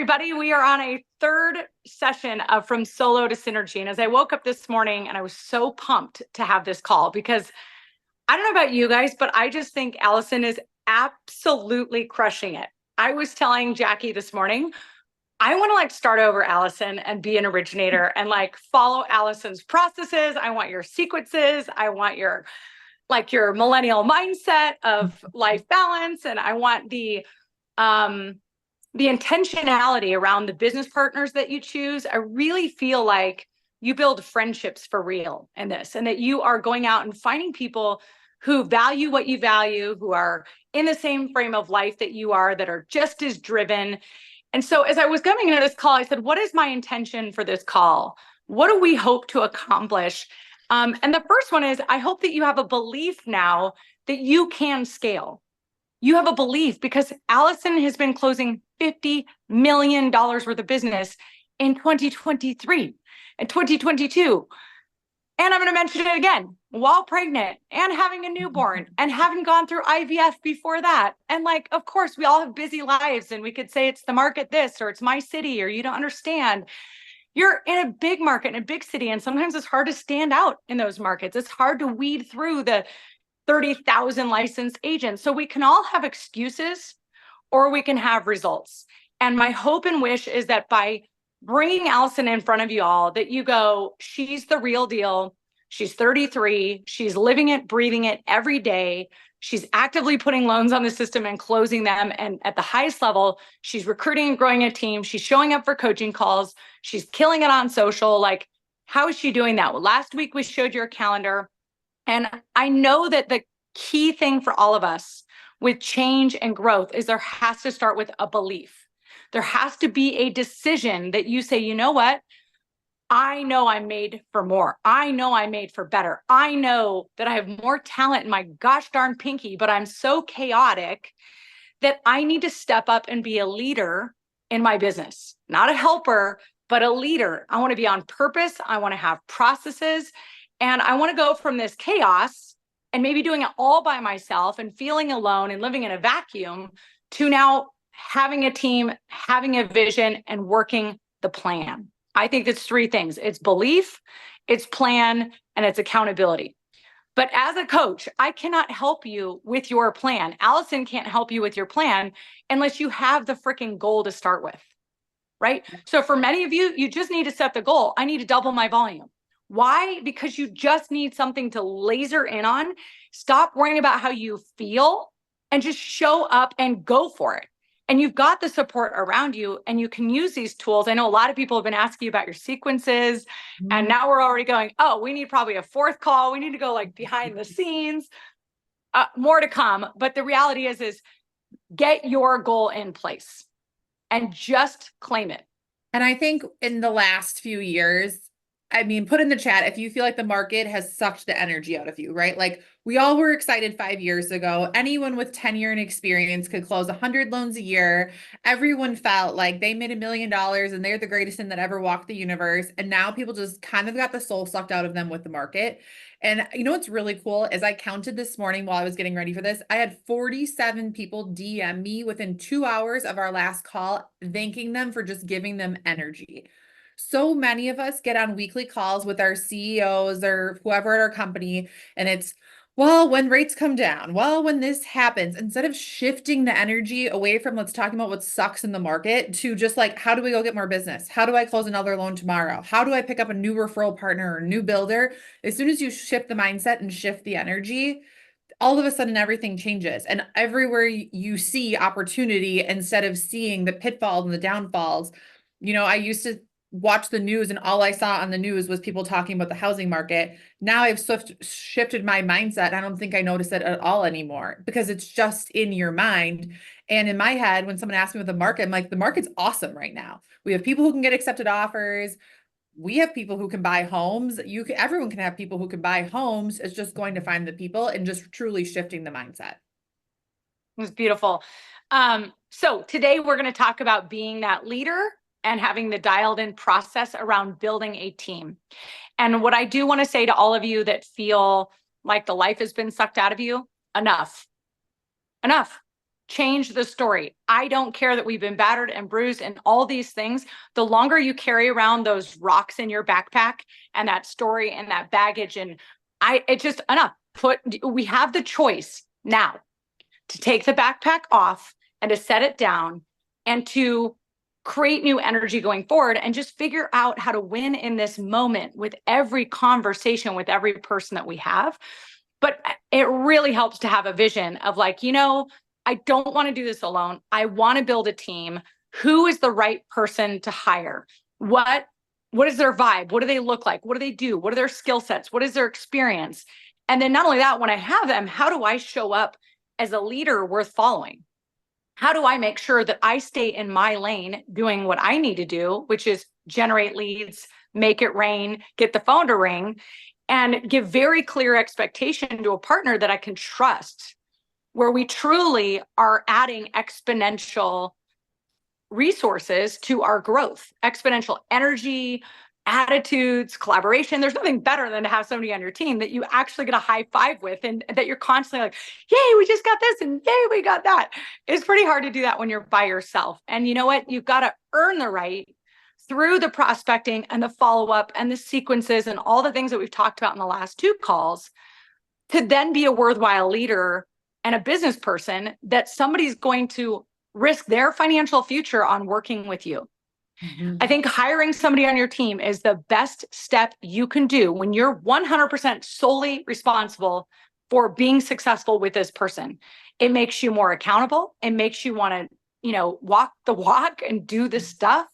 everybody. We are on a third session of From Solo to Synergy. And as I woke up this morning, and I was so pumped to have this call because I don't know about you guys, but I just think Allison is absolutely crushing it. I was telling Jackie this morning, I want to start over Allison and be an originator and follow Allison's processes. I want your sequences. I want your millennial mindset of life balance. And I want the intentionality around the business partners that you choose. I really feel like you build friendships for real in this, and that you are going out and finding people who value what you value, who are in the same frame of life that you are, that are just as driven. And so as I was coming into this call, I said, what is my intention for this call? What do we hope to accomplish? And the first one is, I hope that you have a belief now that you can scale. You have a belief, because Allison has been closing $50 million worth of business in 2023 and 2022. And I'm going to mention it again, while pregnant and having a newborn and having gone through IVF before that. And of course, we all have busy lives, and we could say it's the market this, or it's my city, or you don't understand. You're in a big market, in a big city, and sometimes it's hard to stand out in those markets. It's hard to weed through the 30,000 licensed agents. So we can all have excuses, or we can have results. And my hope and wish is that by bringing Allison in front of you all, that you go, she's the real deal. She's 33. She's living it, breathing it every day. She's actively putting loans on the system and closing them. And at the highest level, she's recruiting and growing a team. She's showing up for coaching calls. She's killing it on social. How is she doing that? Well, last week we showed your calendar. And I know that the key thing for all of us with change and growth is there has to start with a belief. There has to be a decision that you say, you know what? I know I'm made for more. I know I'm made for better. I know that I have more talent in my gosh darn pinky, but I'm so chaotic that I need to step up and be a leader in my business. Not a helper, but a leader. I want to be on purpose. I want to have processes. And I want to go from this chaos and maybe doing it all by myself and feeling alone and living in a vacuum to now having a team, having a vision, and working the plan. I think it's three things. It's belief, it's plan, and it's accountability. But as a coach, I cannot help you with your plan. Allison can't help you with your plan unless you have the freaking goal to start with, right? So for many of you, you just need to set the goal. I need to double my volume. Why? Because you just need something to laser in on. Stop worrying about how you feel and just show up and go for it. And you've got the support around you, and you can use these tools. I know a lot of people have been asking you about your sequences, and now we're already going, oh, we need probably a fourth call. We need to go behind the scenes, more to come. But the reality is get your goal in place and just claim it. And I think in the last few years, put in the chat if you feel like the market has sucked the energy out of you, right? We all were excited 5 years ago. Anyone with tenure and experience could close 100 loans a year. Everyone felt like they made $1 million and they're the greatest thing that ever walked the universe. And now people just kind of got the soul sucked out of them with the market. And you know what's really cool is I counted this morning while I was getting ready for this. I had 47 people DM me within 2 hours of our last call, thanking them for just giving them energy. So many of us get on weekly calls with our CEOs or whoever at our company, and it's, well, when rates come down, well, when this happens, instead of shifting the energy away from let's talk about what sucks in the market to just how do we go get more business? How do I close another loan tomorrow? How do I pick up a new referral partner or a new builder? As soon as you shift the mindset and shift the energy, all of a sudden everything changes. And everywhere you see opportunity instead of seeing the pitfalls and the downfalls. I used to watch the news and all I saw on the news was people talking about the housing market. Now I've shifted my mindset. I don't think I notice it at all anymore because it's just in your mind. And in my head, when someone asks me about the market, I'm like, the market's awesome right now. We have people who can get accepted offers. We have people who can buy homes. Everyone can have people who can buy homes. It's just going to find the people and just truly shifting the mindset. It was beautiful. So today we're going to talk about being that leader and having the dialed in process around building a team. And what I do want to say to all of you that feel like the life has been sucked out of you, enough. change the story. I don't care that we've been battered and bruised and all these things. The longer you carry around those rocks in your backpack and that story and that baggage, and it's just enough. We have the choice now to take the backpack off and to set it down and to create new energy going forward and just figure out how to win in this moment with every conversation, with every person that we have. But it really helps to have a vision of like, I don't want to do this alone. I want to build a team. Who is the right person to hire? What is their vibe? What do they look like? What do they do? What are their skill sets? What is their experience? And then not only that, when I have them, how do I show up as a leader worth following? How do I make sure that I stay in my lane doing what I need to do, which is generate leads, make it rain, get the phone to ring, and give very clear expectation to a partner that I can trust, where we truly are adding exponential resources to our growth, exponential energy, attitudes, collaboration. There's nothing better than to have somebody on your team that you actually get a high five with and that you're constantly like, yay, we just got this and yay, we got that. It's pretty hard to do that when you're by yourself. And you know what? You've got to earn the right through the prospecting and the follow-up and the sequences and all the things that we've talked about in the last 2 calls to then be a worthwhile leader and a business person that somebody's going to risk their financial future on working with you. Mm-hmm. I think hiring somebody on your team is the best step you can do when you're 100% solely responsible for being successful with this person. It makes you more accountable. It makes you want to, walk the walk and do the stuff.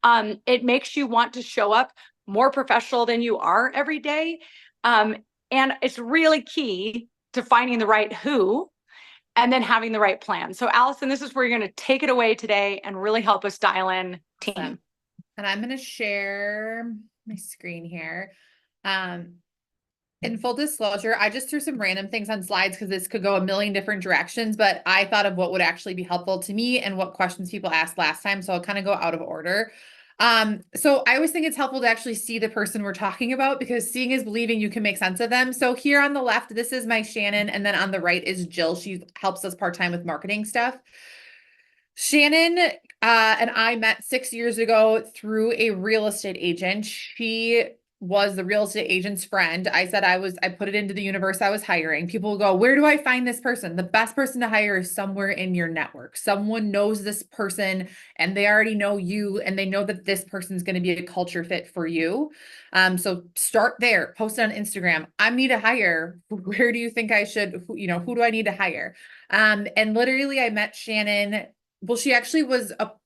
It makes you want to show up more professional than you are every day. And it's really key to finding the right who and then having the right plan. So Allison, this is where you're going to take it away today and really help us dial in team. And I'm going to share my screen here. In full disclosure, I just threw some random things on slides because this could go a million different directions, but I thought of what would actually be helpful to me and what questions people asked last time. So I'll kind of go out of order. So I always think it's helpful to actually see the person we're talking about because seeing is believing. You can make sense of them. So here on the left, this is my Shannon. And then on the right is Jill. She helps us part-time with marketing stuff. Shannon and I met 6 years ago through a real estate agent. She was the real estate agent's friend. I said I put it into the universe. I was hiring. People go, where do I find this person? The best person to hire is somewhere in your network. Someone knows this person and they already know you and they know that this person's going to be a culture fit for you. So start there, post it on Instagram. I need to hire. Where do you think I should, who do I need to hire? And literally I met Shannon. Well, she actually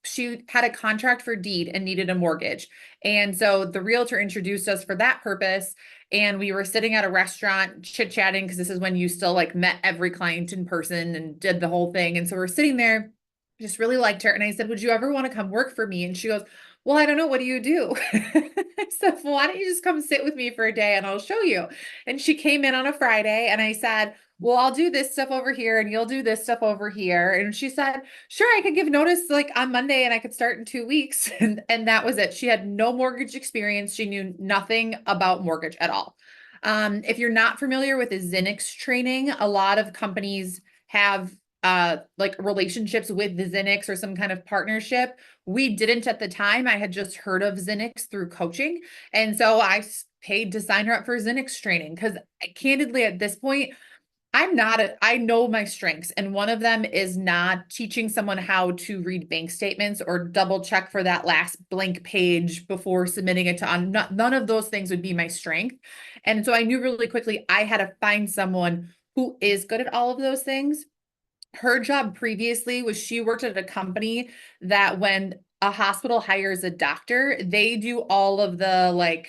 she had a contract for deed and needed a mortgage. And so the realtor introduced us for that purpose. And we were sitting at a restaurant chit-chatting because this is when you still met every client in person and did the whole thing. And so we're sitting there, just really liked her. And I said, would you ever want to come work for me? And she goes, well, I don't know. What do you do? I said, well, why don't you just come sit with me for a day and I'll show you. And she came in on a Friday and I said, well, I'll do this stuff over here and you'll do this stuff over here. And she said, sure, I could give notice on Monday and I could start in 2 weeks. And that was it. She had no mortgage experience. She knew nothing about mortgage at all. If you're not familiar with the Zinix training, a lot of companies have relationships with the Zinix or some kind of partnership. We didn't at the time. I had just heard of Zinix through coaching. And so I paid to sign her up for Zinix training because candidly at this point, I know my strengths. And one of them is not teaching someone how to read bank statements or double check for that last blank page before submitting it to none of those things would be my strength. And so I knew really quickly I had to find someone who is good at all of those things. Her job previously was she worked at a company that when a hospital hires a doctor, they do all of the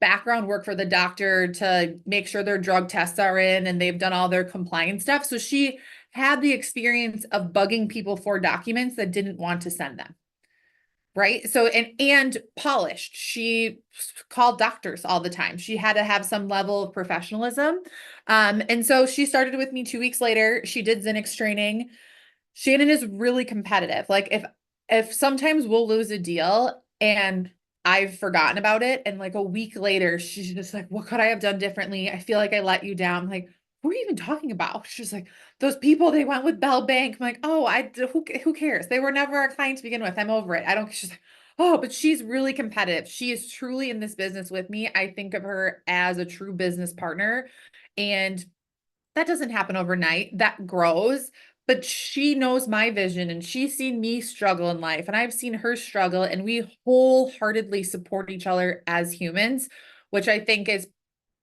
background work for the doctor to make sure their drug tests are in and they've done all their compliance stuff. So she had the experience of bugging people for documents that didn't want to send them. Right. So, and polished, she called doctors all the time. She had to have some level of professionalism. And so she started with me 2 weeks later. She did Zinix training. Shannon is really competitive. If sometimes we'll lose a deal and I've forgotten about it. And a week later, she's just like, what could I have done differently? I feel like I let you down. I'm like, who are you even talking about? She's like, those people, they went with Bell Bank. I'm like, oh, who cares? They were never a client to begin with. I'm over it. I don't, she's like, oh, but she's really competitive. She is truly in this business with me. I think of her as a true business partner. And that doesn't happen overnight. That grows, but she knows my vision and she's seen me struggle in life and I've seen her struggle, and we wholeheartedly support each other as humans, which I think is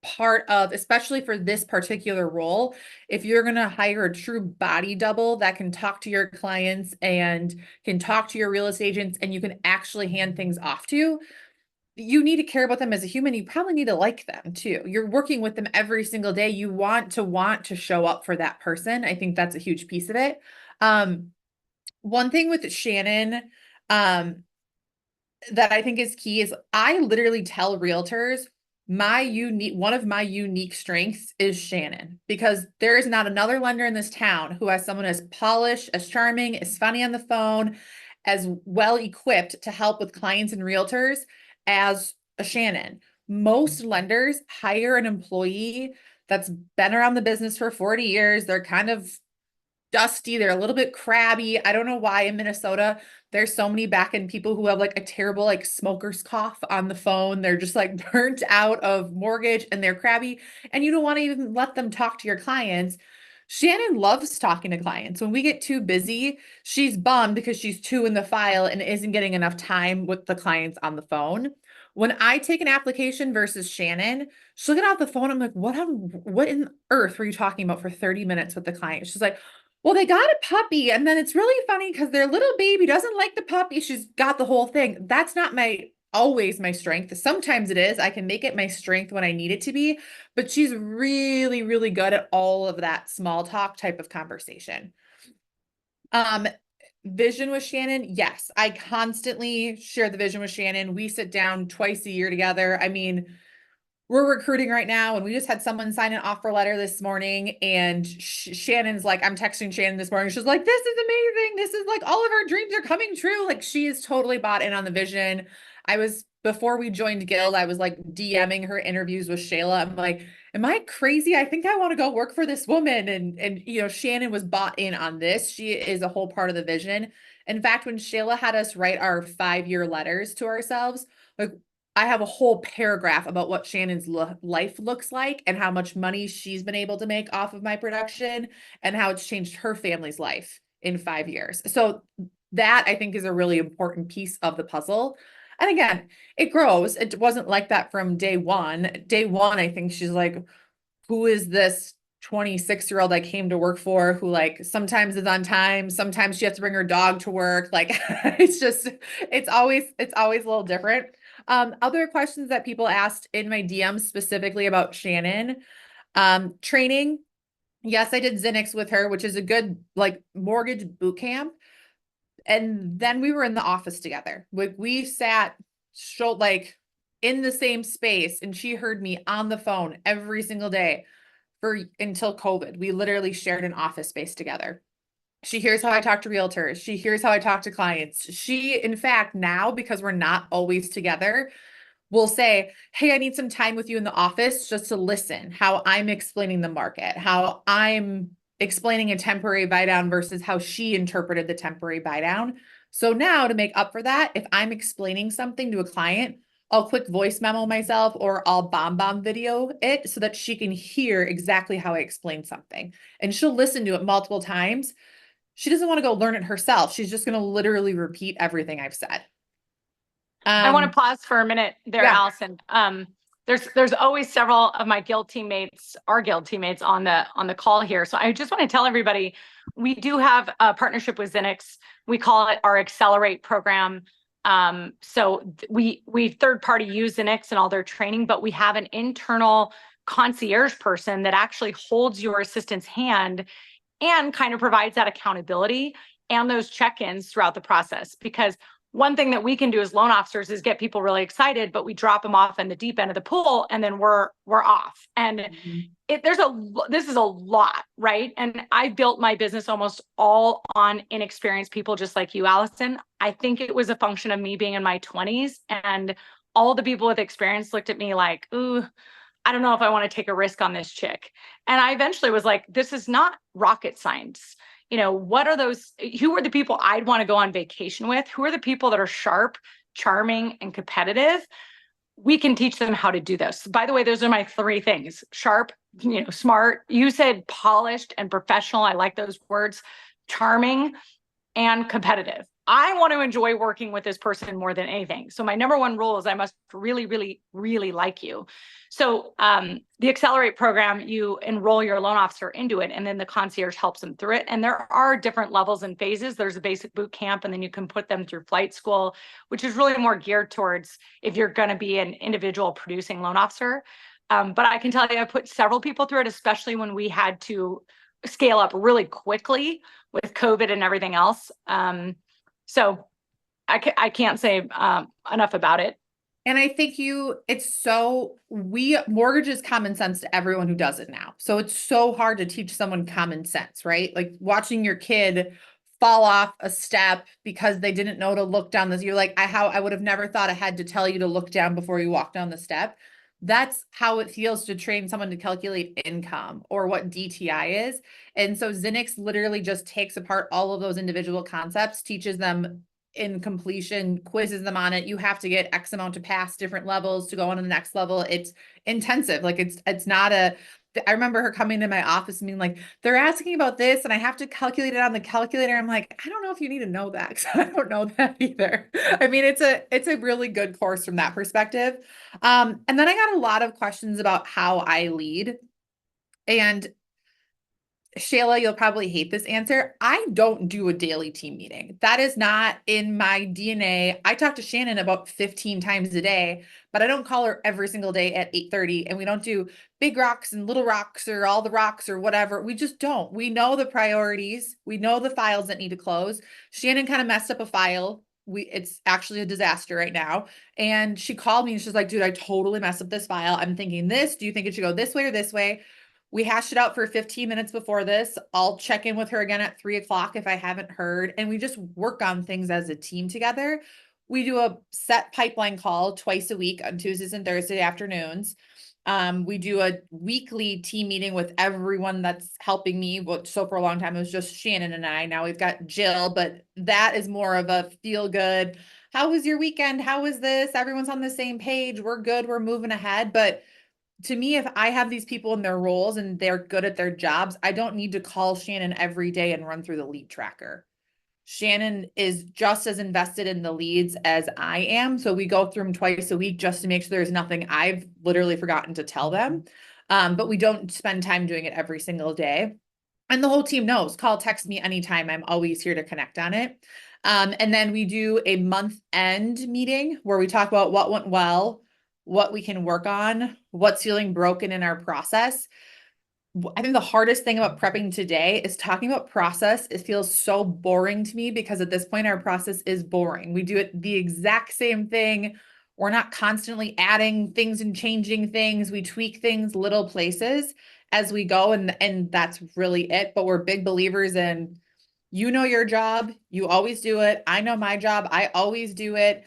part of, especially for this particular role, if you're going to hire a true body double that can talk to your clients and can talk to your real estate agents and you can actually hand things off to, you need to care about them as a human. You probably need to like them too. You're working with them every single day. You want to show up for that person. I think that's a huge piece of it. One thing with Shannon, um, that I think is key is I literally tell realtors one of my unique strengths is Shannon, because there is not another lender in this town who has someone as polished, as charming, as funny on the phone, as well equipped to help with clients and realtors as a Shannon. Most lenders hire an employee that's been around the business for 40 years. They're kind of dusty. They're a little bit crabby. I don't know why in Minnesota there's so many back end people who have like a terrible like smoker's cough on the phone. They're just like burnt out of mortgage and they're crabby, and you don't want to even let them talk to your clients. Shannon loves talking to clients. When we get too busy, she's bummed because she's too in the file and isn't getting enough time with the clients on the phone. When I take an application versus Shannon, she'll get off the phone. I'm like, what in earth were you talking about for 30 minutes with the client? She's like, well, they got a puppy, and then it's really funny because their little baby doesn't like the puppy. She's got the whole thing. That's not always my strength. Sometimes it is. I can make it my strength when I need it to be, but she's really, really good at all of that small talk type of conversation. Vision with Shannon. Yes, I constantly share the vision with Shannon. We sit down twice a year together. I mean, we're recruiting right now, and we just had someone sign an offer letter this morning, and Shannon's like, I'm texting Shannon this morning. She's like, this is amazing. This is like all of our dreams are coming true. Like, she is totally bought in on the vision. Before we joined Guild, I was like DMing her interviews with Shayla. I'm like, am I crazy? I think I want to go work for this woman. And Shannon was bought in on this. She is a whole part of the vision. In fact, when Shayla had us write our 5-year letters to ourselves, like, I have a whole paragraph about what Shannon's life looks like and how much money she's been able to make off of my production and how it's changed her family's life in 5 years. So that, I think, is a really important piece of the puzzle. And again, it grows. It wasn't like that from day one. Day one, I think she's like, who is this 26-year-old I came to work for, who like sometimes is on time, sometimes she has to bring her dog to work. Like it's always a little different. Other questions that people asked in my DMs specifically about Shannon, training. Yes, I did Zinix with her, which is a good like mortgage boot camp. And then we were in the office together. We sat like in the same space, and she heard me on the phone every single day until COVID. We literally shared an office space together. She hears how I talk to realtors. She hears how I talk to clients. She, in fact, now, because we're not always together, will say, hey, I need some time with you in the office just to listen how I'm explaining the market, how I'm explaining a temporary buy down versus how she interpreted the temporary buy down. So now, to make up for that, if I'm explaining something to a client, I'll quick voice memo myself or I'll bomb video it so that she can hear exactly how I explained something. And she'll listen to it multiple times. She doesn't want to go learn it herself. She's just going to literally repeat everything I've said. I want to pause for a minute there, Yeah. Allison. There's always several of my guild teammates, our guild teammates on the call here. So I just want to tell everybody, we do have a partnership with Zinix. We call it our Accelerate program. So we third party use Zinix and all their training, but we have an internal concierge person that actually holds your assistant's hand and kind of provides that accountability and those check-ins throughout the process. Because one thing that we can do as loan officers is get people really excited, but we drop them off in the deep end of the pool and then we're off. And this is a lot, right? And I built my business almost all on inexperienced people, just like you, Allison. I think it was a function of me being in my 20s, and all the people with experience looked at me like, ooh, I don't know if I want to take a risk on this chick. And I eventually was like, this is not rocket science. What are those? Who are the people I'd want to go on vacation with? Who are the people that are sharp, charming, and competitive? We can teach them how to do this. By the way, those are my three things: sharp, smart. You said polished and professional. I like those words. Charming and competitive. I want to enjoy working with this person more than anything. So my number one rule is I must really, really, really like you. So the Accelerate program, you enroll your loan officer into it, and then the concierge helps them through it. And there are different levels and phases. There's a basic boot camp, and then you can put them through flight school, which is really more geared towards if you're going to be an individual producing loan officer. But I can tell you, I put several people through it, especially when we had to scale up really quickly with COVID and everything else. So I can't say enough about it. And I think mortgage is common sense to everyone who does it now. So it's so hard to teach someone common sense, right? Like watching your kid fall off a step because they didn't know to look down this. You're like, I would have never thought I had to tell you to look down before you walk down the step. That's how it feels to train someone to calculate income or what DTI is. And so Zinix literally just takes apart all of those individual concepts, teaches them in completion, quizzes them on it. You have to get X amount to pass different levels to go on to the next level. It's intensive. Like it's not I remember her coming to my office and being like, they're asking about this and I have to calculate it on the calculator. I'm like, I don't know if you need to know that, because I don't know that either. I mean, it's a really good course from that perspective. And then I got a lot of questions about how I lead. And Shayla, you'll probably hate this answer. I don't do a daily team meeting. That is not in my DNA. I talk to Shannon about 15 times a day, but I don't call her every single day at 8:30. And we don't do big rocks and little rocks or all the rocks or whatever. We just don't. We know the priorities. We know the files that need to close. Shannon kind of messed up a file. It's actually a disaster right now. And she called me and she's like, dude, I totally messed up this file. I'm thinking this. Do you think it should go this way or this way? We hashed it out for 15 minutes before this. I'll check in with her again at 3:00 if I haven't heard. And we just work on things as a team together. We do a set pipeline call twice a week on Tuesdays and Thursday afternoons. We do a weekly team meeting with everyone that's helping me. So for a long time, it was just Shannon and I. Now we've got Jill, but that is more of a feel good. How was your weekend? How was this? Everyone's on the same page. We're good. We're moving ahead. But to me, if I have these people in their roles and they're good at their jobs, I don't need to call Shannon every day and run through the lead tracker. Shannon is just as invested in the leads as I am. So we go through them twice a week just to make sure there's nothing I've literally forgotten to tell them. But we don't spend time doing it every single day. And the whole team knows, call, text me anytime. I'm always here to connect on it. And then we do a month end meeting where we talk about what went well, what we can work on, what's feeling broken in our process. I think the hardest thing about prepping today is talking about process. It feels so boring to me because at this point, our process is boring. We do it the exact same thing. We're not constantly adding things and changing things. We tweak things little places as we go, and that's really it. But we're big believers in, you know your job, you always do it. I know my job, I always do it.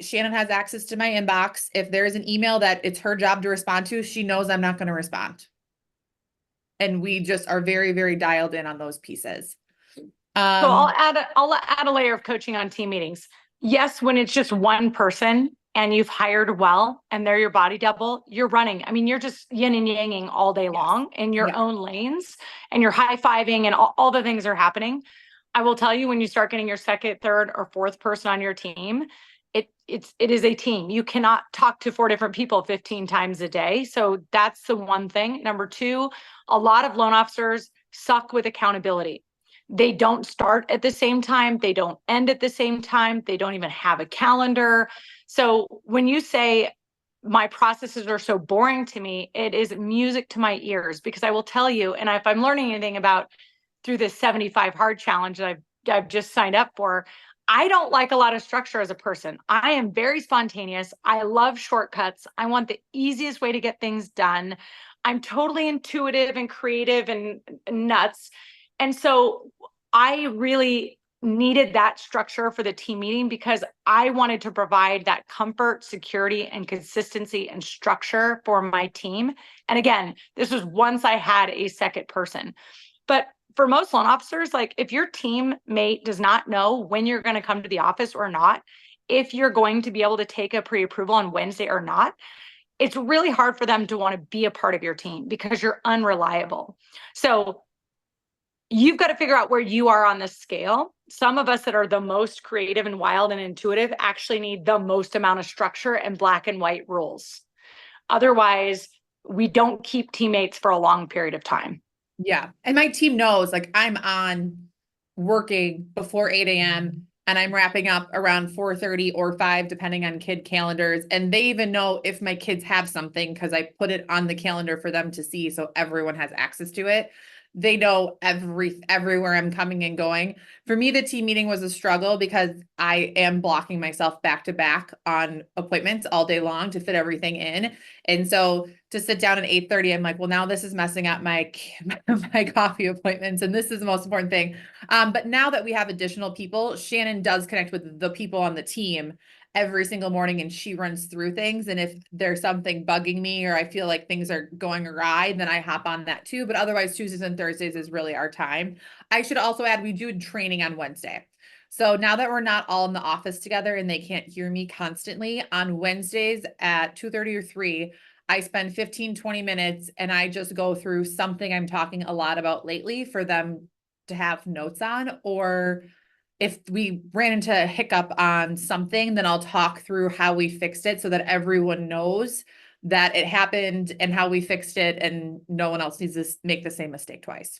Shannon has access to my inbox. If there's an email that it's her job to respond to, she knows I'm not going to respond. And we just are very, very dialed in on those pieces. So I'll add a layer of coaching on team meetings. Yes, when it's just one person and you've hired well and they're your body double, you're running. I mean, you're just yin and yanging all day long in your own lanes, and you're high-fiving and all the things are happening. I will tell you, when you start getting your second, third, or fourth person on your team, it is a team. You cannot talk to 4 different people 15 times a day. So that's the one thing. Number 2, a lot of loan officers suck with accountability. They don't start at the same time. They don't end at the same time. They don't even have a calendar. So when you say my processes are so boring to me, it is music to my ears, because I will tell you, and if I'm learning anything about through this 75 hard challenge that I've just signed up for, I don't like a lot of structure as a person. I am very spontaneous. I love shortcuts. I want the easiest way to get things done. I'm totally intuitive and creative and nuts. And so I really needed that structure for the team meeting because I wanted to provide that comfort, security, and consistency and structure for my team. And again, this was once I had a second person. But for most loan officers, like if your teammate does not know when you're going to come to the office or not, if you're going to be able to take a pre-approval on Wednesday or not, it's really hard for them to want to be a part of your team because you're unreliable. So you've got to figure out where you are on the scale. Some of us that are the most creative and wild and intuitive actually need the most amount of structure and black and white rules. Otherwise, we don't keep teammates for a long period of time. Yeah. And my team knows like I'm on working before 8 a.m. and I'm wrapping up around 4:30 or 5, depending on kid calendars. And they even know if my kids have something because I put it on the calendar for them to see so everyone has access to it. They know everywhere I'm coming and going. For me, the team meeting was a struggle because I am blocking myself back to back on appointments all day long to fit everything in. And so to sit down at 8:30, I'm like, well, now this is messing up my coffee appointments. And this is the most important thing. But now that we have additional people, Shannon does connect with the people on the team every single morning and she runs through things. And if there's something bugging me or I feel like things are going awry, then I hop on that too. But otherwise, Tuesdays and Thursdays is really our time. I should also add, we do training on Wednesday. So now that we're not all in the office together and they can't hear me constantly, on Wednesdays at 2:30 or 3, I spend 15-20 minutes and I just go through something I'm talking a lot about lately for them to have notes on, or if we ran into a hiccup on something, then I'll talk through how we fixed it so that everyone knows that it happened and how we fixed it and no one else needs to make the same mistake twice.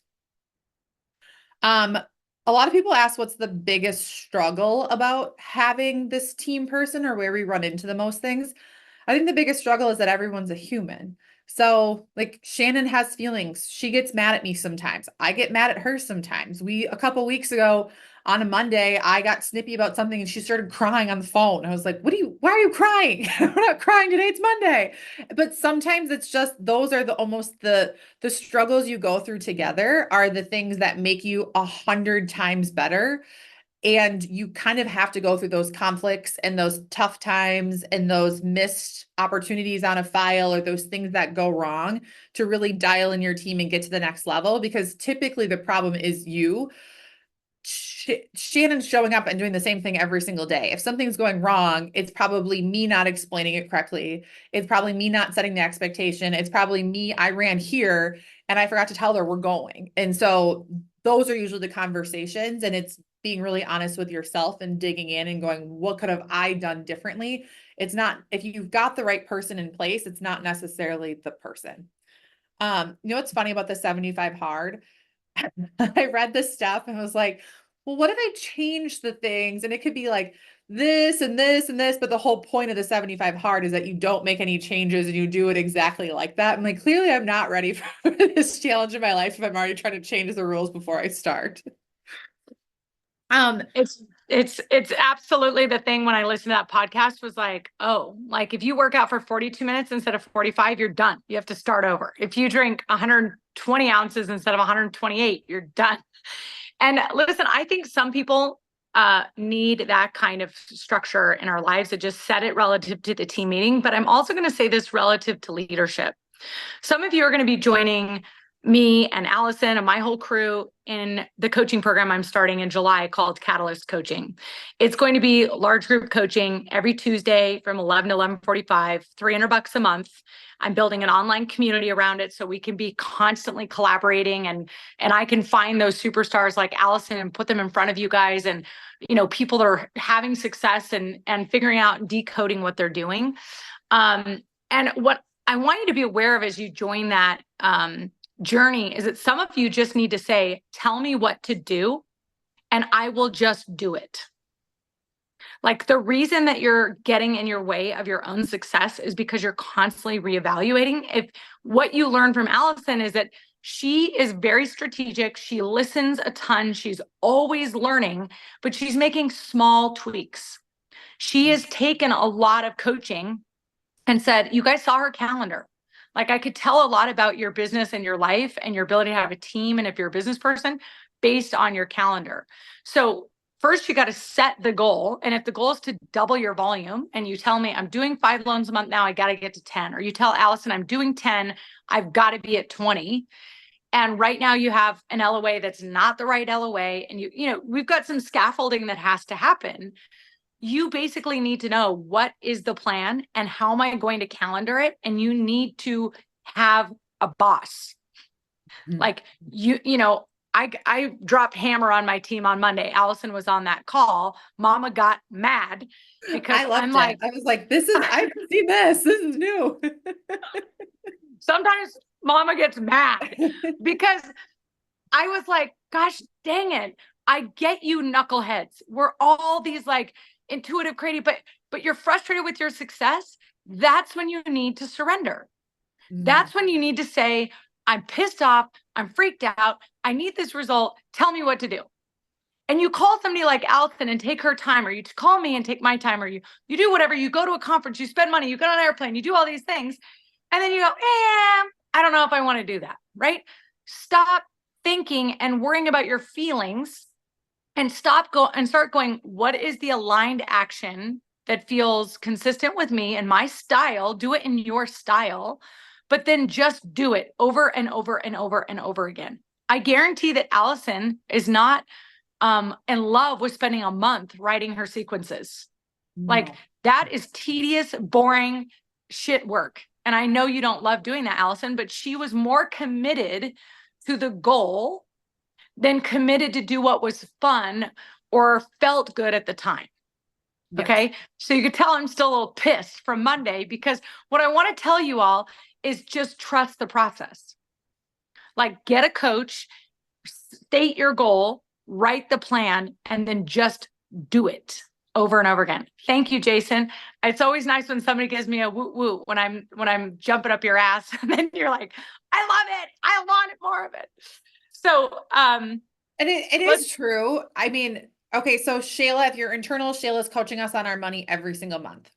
A lot of people ask what's the biggest struggle about having this team person or where we run into the most things. I think the biggest struggle is that everyone's a human. So like Shannon has feelings. She gets mad at me sometimes. I get mad at her sometimes. A couple weeks ago on a Monday, I got snippy about something and she started crying on the phone. I was like, why are you crying? We're not crying today. It's Monday. But sometimes it's just, those are the struggles you go through together are the things that make you 100 times better. And you kind of have to go through those conflicts and those tough times and those missed opportunities on a file or those things that go wrong to really dial in your team and get to the next level. Because typically the problem is you. Shannon's showing up and doing the same thing every single day. If something's going wrong, it's probably me not explaining it correctly. It's probably me not setting the expectation. It's probably me, I ran here and I forgot to tell her we're going. And so those are usually the conversations, and it's being really honest with yourself and digging in and going, what could have I done differently? It's not, if you've got the right person in place, it's not necessarily the person. You know what's funny about the 75 hard? I read this stuff and was like, well, what if I change the things? And it could be like this and this and this, but the whole point of the 75 hard is that you don't make any changes and you do it exactly like that. I'm like, clearly I'm not ready for this challenge in my life if I'm already trying to change the rules before I start. It's absolutely the thing when I listened to that podcast was like, oh, like if you work out for 42 minutes instead of 45, you're done. You have to start over. If you drink 120 ounces instead of 128, you're done. And listen, I think some people need that kind of structure in our lives to just set it relative to the team meeting. But I'm also going to say this relative to leadership. Some of you are going to be joining me and Allison and my whole crew in the coaching program I'm starting in July called Catalyst Coaching. It's going to be large group coaching every Tuesday from 11 to 11:45, $300 a month. I'm building an online community around it so we can be constantly collaborating and I can find those superstars like Allison and put them in front of you guys and people that are having success and figuring out and decoding what they're doing. And what I want you to be aware of as you join that journey is that some of you just need to say, tell me what to do, and I will just do it. Like the reason that you're getting in your way of your own success is because you're constantly reevaluating. If what you learn from Allison is that she is very strategic, she listens a ton, she's always learning, but she's making small tweaks. She has taken a lot of coaching and said, you guys saw her calendar. Like I could tell a lot about your business and your life and your ability to have a team. And if you're a business person based on your calendar. So first you got to set the goal. And if the goal is to double your volume and you tell me I'm doing 5 loans a month now, I got to get to 10, or you tell Allison I'm doing 10, I've got to be at 20. And right now you have an LOA that's not the right LOA. And we've got some scaffolding that has to happen. You basically need to know what is the plan and how am I going to calendar it? And you need to have a boss. Like I dropped hammer on my team on Monday. Allison was on that call. Mama got mad because I loved it. I was like, I haven't seen this. This is new. Sometimes Mama gets mad because I was like, gosh, dang it. I get you knuckleheads. We're all these like intuitive, creative, but you're frustrated with your success. That's when you need to surrender. That's when you need to say, I'm pissed off. I'm freaked out. I need this result. Tell me what to do. And you call somebody like Allison and take her time, or you call me and take my time, or you do whatever. You go to a conference, you spend money, you get on an airplane, you do all these things. And then you go, I don't know if I want to do that, right? Stop thinking and worrying about your feelings and start going, what is the aligned action that feels consistent with me and my style? Do it in your style, but then just do it over and over and over and over again. I guarantee that Allison is not in love with spending a month writing her sequences. No. Like that is tedious, boring shit work. And I know you don't love doing that, Allison, but she was more committed to the goal than committed to do what was fun or felt good at the time. Yes. Okay. So you could tell I'm still a little pissed from Monday, because what I want to tell you all is just trust the process. Like get a coach, state your goal, write the plan, and then just do it over and over again. Thank you, Jason. It's always nice when somebody gives me a woo woo when I'm jumping up your ass, and then you're like, I love it. I want more of it. So, and it is true. I mean, okay. So Shayla, if you're internal, Shayla's coaching us on our money every single month.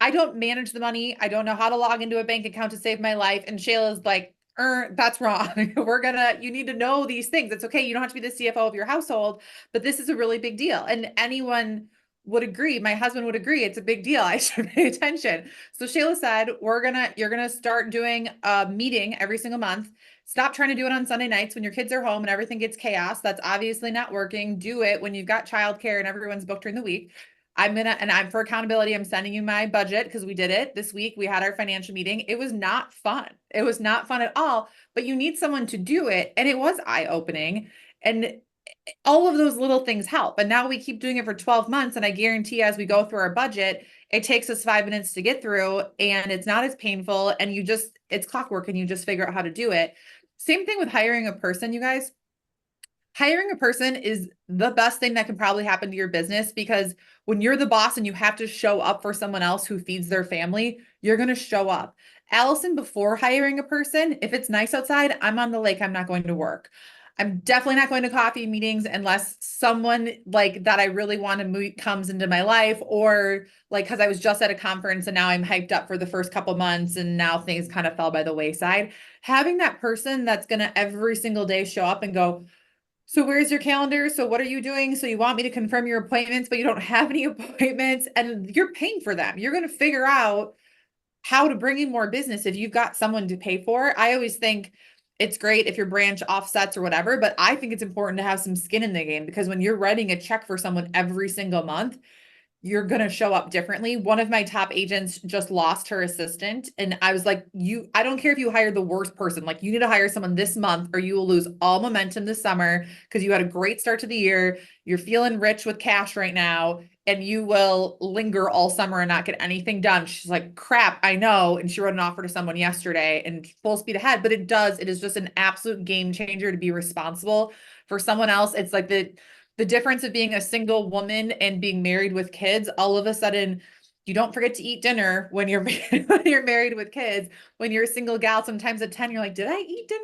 I don't manage the money. I don't know how to log into a bank account to save my life. And Shayla's like, that's wrong. You need to know these things. It's okay. You don't have to be the CFO of your household, but this is a really big deal. And anyone would agree. My husband would agree. It's a big deal. I should pay attention. So Shayla said, you're going to start doing a meeting every single month. Stop trying to do it on Sunday nights when your kids are home and everything gets chaos. That's obviously not working. Do it when you've got childcare and everyone's booked during the week. I'm for accountability. I'm sending you my budget because we did it this week. We had our financial meeting. It was not fun. It was not fun at all, but you need someone to do it. And it was eye-opening. And all of those little things help. And now we keep doing it for 12 months. And I guarantee as we go through our budget, it takes us 5 minutes to get through and it's not as painful. And it's clockwork and you just figure out how to do it. Same thing with hiring a person, you guys. Hiring a person is the best thing that can probably happen to your business, because when you're the boss and you have to show up for someone else who feeds their family, you're going to show up. Allison, before hiring a person, if it's nice outside, I'm on the lake. I'm not going to work. I'm definitely not going to coffee meetings unless someone like that I really want to meet comes into my life, or like, cause I was just at a conference and now I'm hyped up for the first couple months and now things kind of fell by the wayside. Having that person that's going to every single day show up and go, so where's your calendar? So what are you doing? So you want me to confirm your appointments, but you don't have any appointments and you're paying for them. You're going to figure out how to bring in more business if you've got someone to pay for. I always think it's great if your branch offsets or whatever, but I think it's important to have some skin in the game, because when you're writing a check for someone every single month, you're going to show up differently. One of my top agents just lost her assistant. And I was like, I don't care if you hire the worst person, like you need to hire someone this month or you will lose all momentum this summer, because you had a great start to the year. You're feeling rich with cash right now and you will linger all summer and not get anything done. She's like, crap, I know. And she wrote an offer to someone yesterday and full speed ahead, but it is just an absolute game changer to be responsible for someone else. It's like the difference of being a single woman and being married with kids. All of a sudden, you don't forget to eat dinner when you're married with kids. When you're a single gal, sometimes at 10, you're like, did I eat dinner?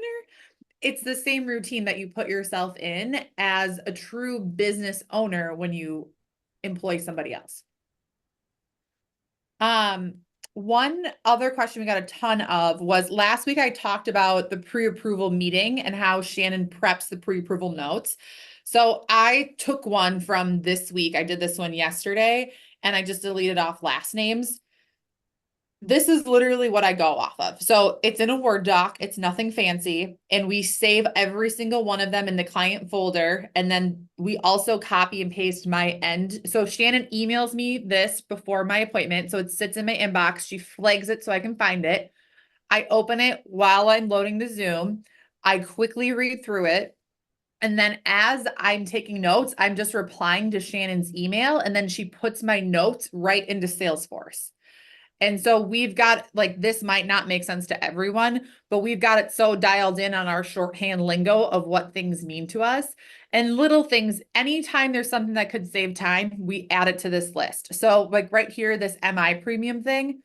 It's the same routine that you put yourself in as a true business owner when you employ somebody else. One other question we got a ton of was last week I talked about the pre-approval meeting and how Shannon preps the pre-approval notes. So I took one from this week. I did this one yesterday and I just deleted off last names. This is literally what I go off of. So it's in a Word doc, it's nothing fancy, and we save every single one of them in the client folder. And then we also copy and paste my end. So Shannon emails me this before my appointment. So it sits in my inbox. She flags it so I can find it. I open it while I'm loading the Zoom. I quickly read through it. And then as I'm taking notes, I'm just replying to Shannon's email. And then she puts my notes right into Salesforce. And so we've got like, this might not make sense to everyone, but we've got it so dialed in on our shorthand lingo of what things mean to us and little things. Anytime there's something that could save time, we add it to this list. So like right here, this MI premium thing,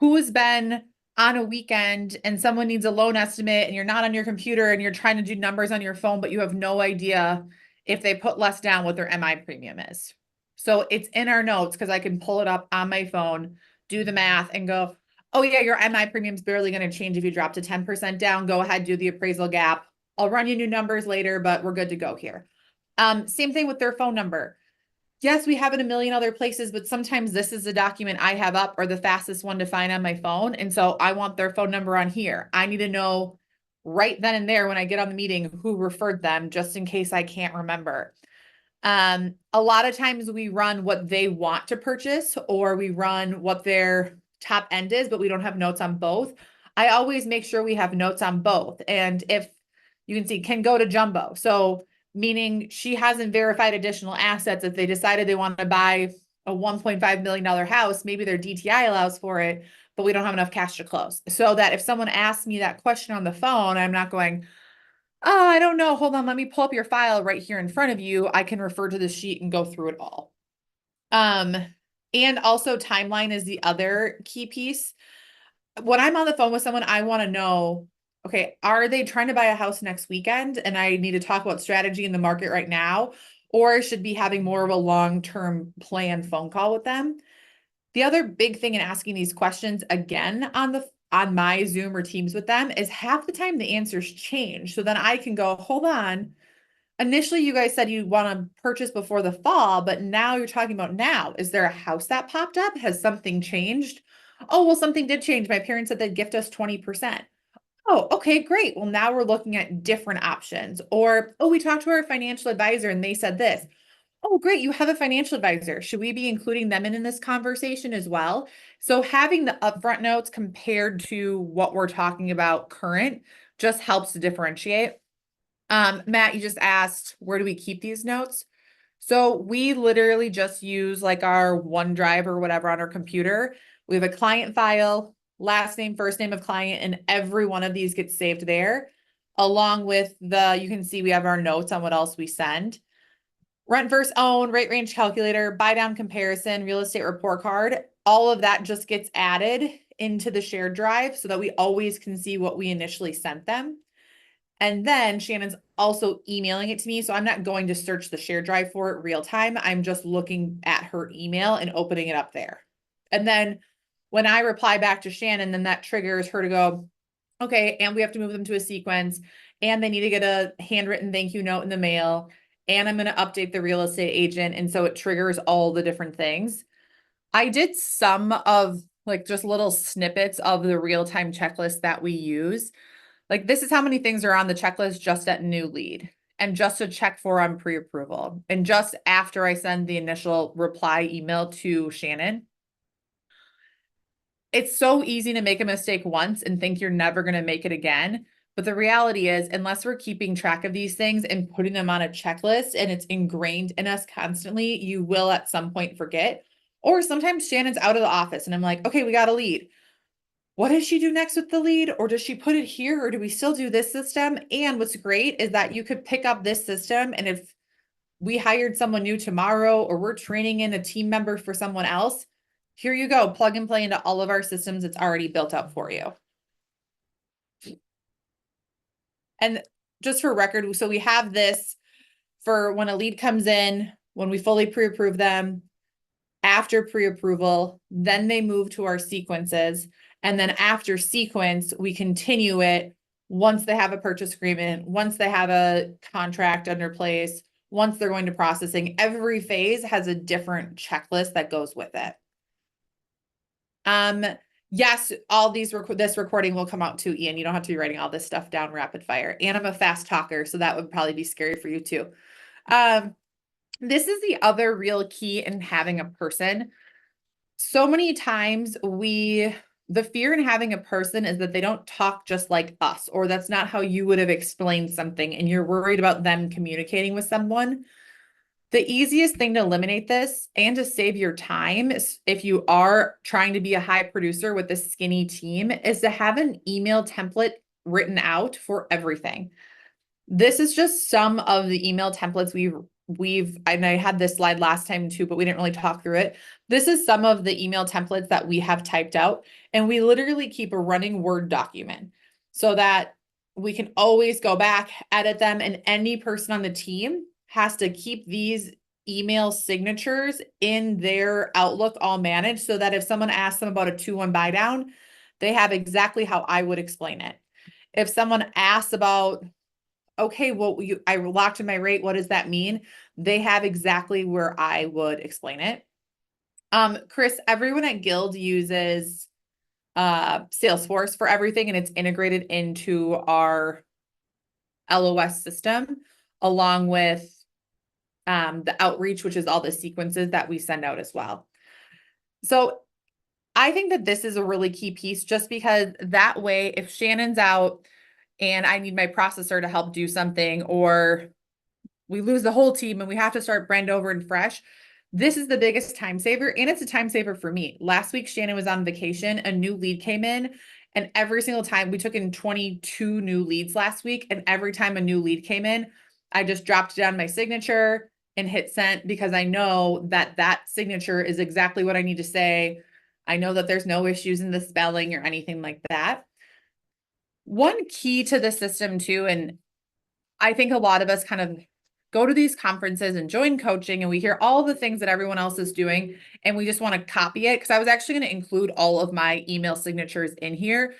who has been on a weekend and someone needs a loan estimate and you're not on your computer and you're trying to do numbers on your phone, but you have no idea if they put less down what their MI premium is. So it's in our notes because I can pull it up on my phone, do the math and go, oh yeah, your MI premium is barely going to change if you drop to 10% down. Go ahead, do the appraisal gap. I'll run you new numbers later, but we're good to go here. Same thing with their phone number. Yes, we have it a million other places, but sometimes this is the document I have up or the fastest one to find on my phone. And so I want their phone number on here. I need to know right then and there when I get on the meeting who referred them, just in case I can't remember. A lot of times we run what they want to purchase or we run what their top end is, but we don't have notes on both. I always make sure we have notes on both. And if you can see, can go to jumbo. So meaning she hasn't verified additional assets. If they decided they want to buy a $1.5 million house, maybe their DTI allows for it, but we don't have enough cash to close. So that if someone asks me that question on the phone, I'm not going, oh, I don't know. Hold on. Let me pull up your file right here in front of you. I can refer to the sheet and go through it all. And also timeline is the other key piece. When I'm on the phone with someone, I want to know, okay, are they trying to buy a house next weekend? And I need to talk about strategy in the market right now, or should be having more of a long-term plan phone call with them. The other big thing in asking these questions again on my Zoom or Teams with them is half the time the answers change. So then I can go, hold on. Initially, you guys said you want to purchase before the fall, but now you're talking about now. Is there a house that popped up? Has something changed? Oh, well, something did change. My parents said they'd gift us 20%. Oh, okay, great. Well, now we're looking at different options. Or, oh, we talked to our financial advisor and they said this. Oh, great. You have a financial advisor. Should we be including them in this conversation as well? So having the upfront notes compared to what we're talking about current just helps to differentiate. Matt, you just asked, where do we keep these notes? So we literally just use like our OneDrive or whatever on our computer. We have a client file, last name, first name of client, and every one of these gets saved there. Along with you can see we have our notes on what else we send. Rent versus own, rate range calculator, buy down comparison, real estate report card. All of that just gets added into the shared drive so that we always can see what we initially sent them. And then Shannon's also emailing it to me. So I'm not going to search the shared drive for it real time. I'm just looking at her email and opening it up there. And then when I reply back to Shannon, then that triggers her to go, okay, and we have to move them to a sequence and they need to get a handwritten thank you note in the mail. And I'm going to update the real estate agent. And so it triggers all the different things. I did some of like just little snippets of the real-time checklist that we use. Like this is how many things are on the checklist just at new lead and just to check for on pre-approval. And just after I send the initial reply email to Shannon, it's so easy to make a mistake once and think you're never going to make it again. But the reality is, unless we're keeping track of these things and putting them on a checklist and it's ingrained in us constantly, you will at some point forget. Or sometimes Shannon's out of the office and I'm like, okay, we got a lead. What does she do next with the lead? Or does she put it here? Or do we still do this system? And what's great is that you could pick up this system. And if we hired someone new tomorrow, or we're training in a team member for someone else, here you go, plug and play into all of our systems. It's already built up for you. And just for record, so we have this for when a lead comes in, when we fully pre-approve them, after pre-approval, then they move to our sequences. And then after sequence, we continue it once they have a purchase agreement, once they have a contract under place, once they're going to processing. Every phase has a different checklist that goes with it. Yes, all these this recording will come out too, Ian. You don't have to be writing all this stuff down rapid fire. And I'm a fast talker, so that would probably be scary for you too. This is the other real key in having a person. So many times the fear in having a person is that they don't talk just like us, or that's not how you would have explained something, and you're worried about them communicating with someone. The easiest thing to eliminate this and to save your time, if you are trying to be a high producer with a skinny team, is to have an email template written out for everything. This is just some of the email templates and I had this slide last time too, but we didn't really talk through it. This is some of the email templates that we have typed out, and we literally keep a running Word document so that we can always go back, edit them, and any person on the team has to keep these email signatures in their Outlook all managed, so that if someone asks them about a 2-1 buy down, they have exactly how I would explain it. If someone asks about, okay, well, I locked in my rate, what does that mean? They have exactly where I would explain it. Chris, everyone at Guild uses Salesforce for everything, and it's integrated into our LOS system, along with the outreach, which is all the sequences that we send out as well. So I think that this is a really key piece, just because that way, if Shannon's out and I need my processor to help do something, or we lose the whole team and we have to start brand over and fresh, this is the biggest time saver, and it's a time saver for me. Last week, Shannon was on vacation, a new lead came in, and every single time we took in 22 new leads last week, and every time a new lead came in, I just dropped down my signature and hit send, because I know that that signature is exactly what I need to say. I know that there's no issues in the spelling or anything like that. One key to the system too, and I think a lot of us kind of go to these conferences and join coaching, and we hear all the things that everyone else is doing, and we just want to copy it. Because I was actually going to include all of my email signatures in here.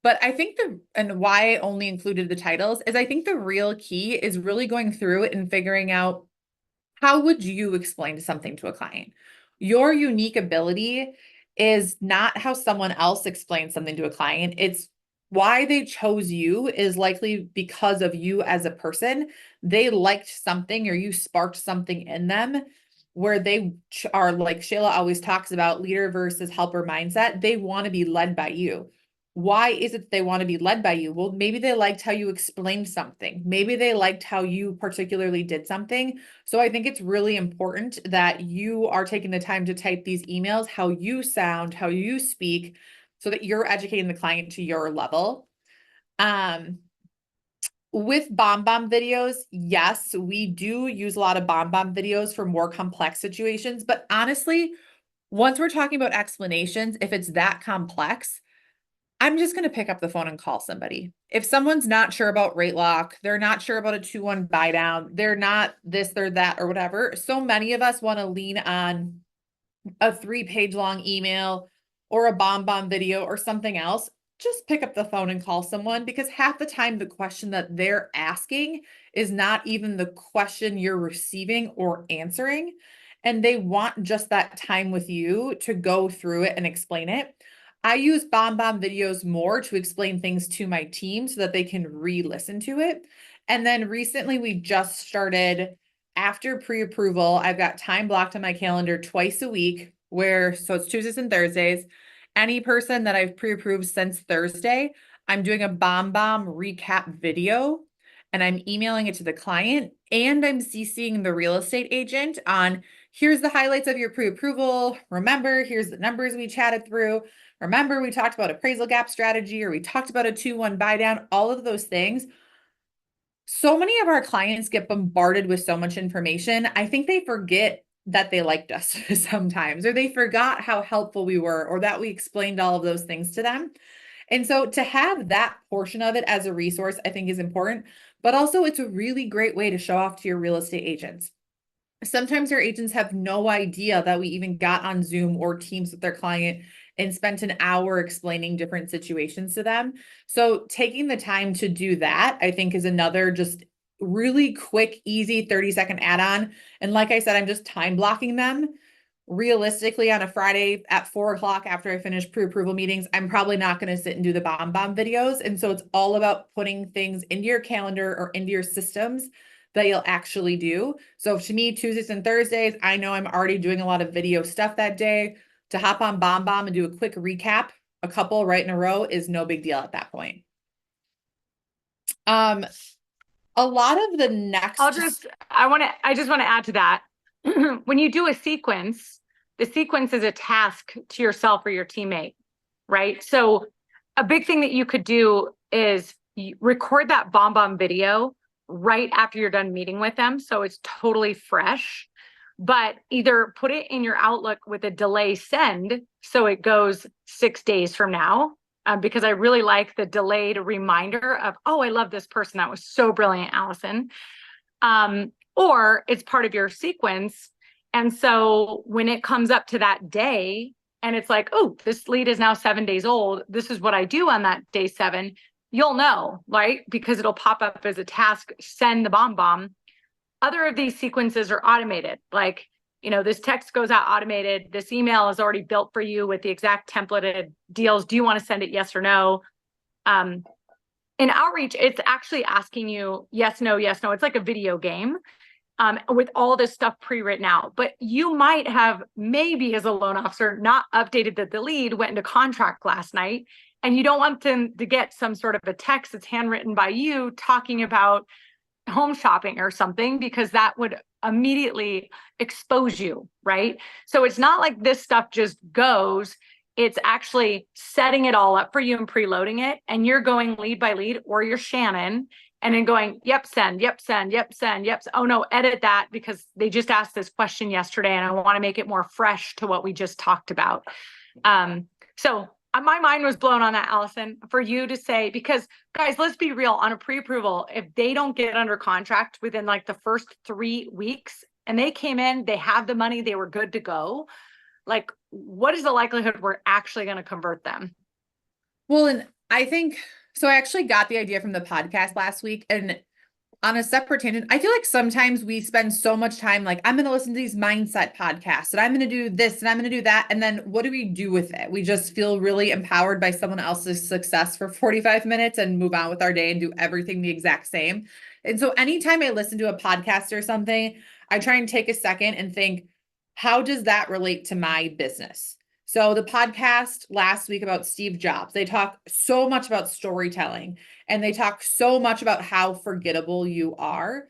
But I think and why I only included the titles is I think the real key is really going through it and figuring out, how would you explain something to a client? Your unique ability is not how someone else explains something to a client. It's why they chose you is likely because of you as a person. They liked something, or you sparked something in them, where they are, like Shayla always talks about, leader versus helper mindset. They want to be led by you. Why is it that they want to be led by you? Well, maybe they liked how you explained something. Maybe they liked how you particularly did something. So I think it's really important that you are taking the time to type these emails, how you sound, how you speak, so that you're educating the client to your level. With BombBomb videos, yes, we do use a lot of BombBomb videos for more complex situations. But honestly, once we're talking about explanations, if it's that complex, I'm just going to pick up the phone and call somebody. If someone's not sure about rate lock, they're not sure about a 2-1 buy down, they're not this, they're that, or whatever. So many of us want to lean on a 3-page long email or a BombBomb video or something else. Just pick up the phone and call someone, because half the time the question that they're asking is not even the question you're receiving or answering. And they want just that time with you to go through it and explain it. I use BombBomb videos more to explain things to my team so that they can re-listen to it. And then recently we just started, after pre-approval, I've got time blocked on my calendar twice a week, so it's Tuesdays and Thursdays. Any person that I've pre-approved since Thursday, I'm doing a BombBomb recap video, and I'm emailing it to the client, and I'm CCing the real estate agent on, here's the highlights of your pre-approval. Remember, here's the numbers we chatted through. Remember, we talked about appraisal gap strategy, or we talked about a 2-1 buy down, all of those things. So many of our clients get bombarded with so much information. I think they forget that they liked us sometimes, or they forgot how helpful we were, or that we explained all of those things to them. And so to have that portion of it as a resource, I think is important, but also it's a really great way to show off to your real estate agents. Sometimes our agents have no idea that we even got on Zoom or Teams with their client and spent an hour explaining different situations to them. So taking the time to do that, I think, is another just really quick, easy 30-second add-on. And like I said, I'm just time blocking them. Realistically, on a Friday at 4 o'clock after I finish pre-approval meetings, I'm probably not going to sit and do the bomb videos. And so it's all about putting things into your calendar or into your systems that you'll actually do. So to me, Tuesdays and Thursdays, I know I'm already doing a lot of video stuff that day. To hop on bomb and do a quick recap, a couple right in a row, is no big deal at that point. A lot of the next. I just want to add to that. When you do a sequence, the sequence is a task to yourself or your teammate, right? So a big thing that you could do is record that bomb video right after you're done meeting with them. So it's totally fresh, but either put it in your Outlook with a delay send. So it goes 6 days from now, because I really like the delayed reminder of, oh, I love this person. That was so brilliant, Allison. Or it's part of your sequence. And so when it comes up to that day and it's like, oh, this lead is now 7 days old, this is what I do on that day 7, you'll know, right? Because it'll pop up as a task, send the bomb. Other of these sequences are automated. Like, this text goes out automated. This email is already built for you with the exact templated deals. Do you want to send it? Yes or no? In outreach, it's actually asking you yes, no, yes, no. It's like a video game, with all this stuff pre-written out. But you might have, maybe as a loan officer, not updated that the lead went into contract last night, and you don't want them to get some sort of a text that's handwritten by you talking about home shopping or something, because that would immediately expose you, right? So it's not like this stuff just goes. It's actually setting it all up for you and preloading it. And you're going lead by lead, or you're Shannon, and then going, yep, send, yep, send, yep, send, yep. Oh no, edit that because they just asked this question yesterday and I want to make it more fresh to what we just talked about. So my mind was blown on that, Allison, for you to say, because guys, let's be real, on a pre-approval, if they don't get under contract within like the first 3 weeks and they came in, they have the money, they were good to go, like, what is the likelihood we're actually going to convert them? Well, and I think, so I actually got the idea from the podcast last week, and on a separate tangent, I feel like sometimes we spend so much time like, I'm going to listen to these mindset podcasts and I'm going to do this and I'm going to do that. And then what do we do with it? We just feel really empowered by someone else's success for 45 minutes and move on with our day and do everything the exact same. And so anytime I listen to a podcast or something, I try and take a second and think, how does that relate to my business? So the podcast last week about Steve Jobs, they talk so much about storytelling, and they talk so much about how forgettable you are.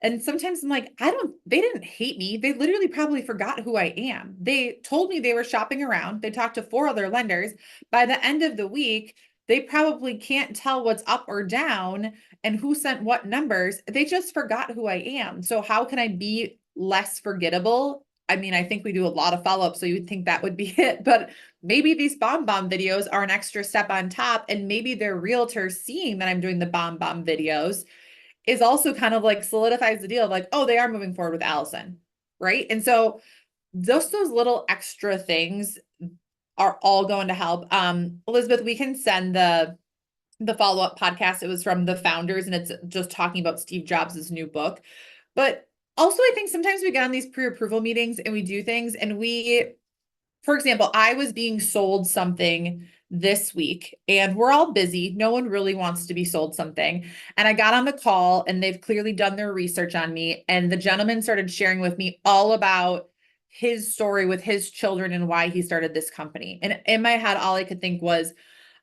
And sometimes I'm like, they didn't hate me. They literally probably forgot who I am. They told me they were shopping around. They talked to 4 other lenders. By the end of the week, they probably can't tell what's up or down and who sent what numbers. They just forgot who I am. So how can I be less forgettable? I mean, I think we do a lot of follow-up, so you would think that would be it, but maybe these bomb videos are an extra step on top, and maybe their realtor seeing that I'm doing the bomb videos is also kind of like solidifies the deal of like, oh, they are moving forward with Allison, right? And so just those little extra things are all going to help. Elizabeth, we can send the follow-up podcast. It was from the founders, and it's just talking about Steve Jobs' new book. But also, I think sometimes we get on these pre-approval meetings and we do things and for example, I was being sold something this week and we're all busy. No one really wants to be sold something. And I got on the call and they've clearly done their research on me. And the gentleman started sharing with me all about his story with his children and why he started this company. And in my head, all I could think was,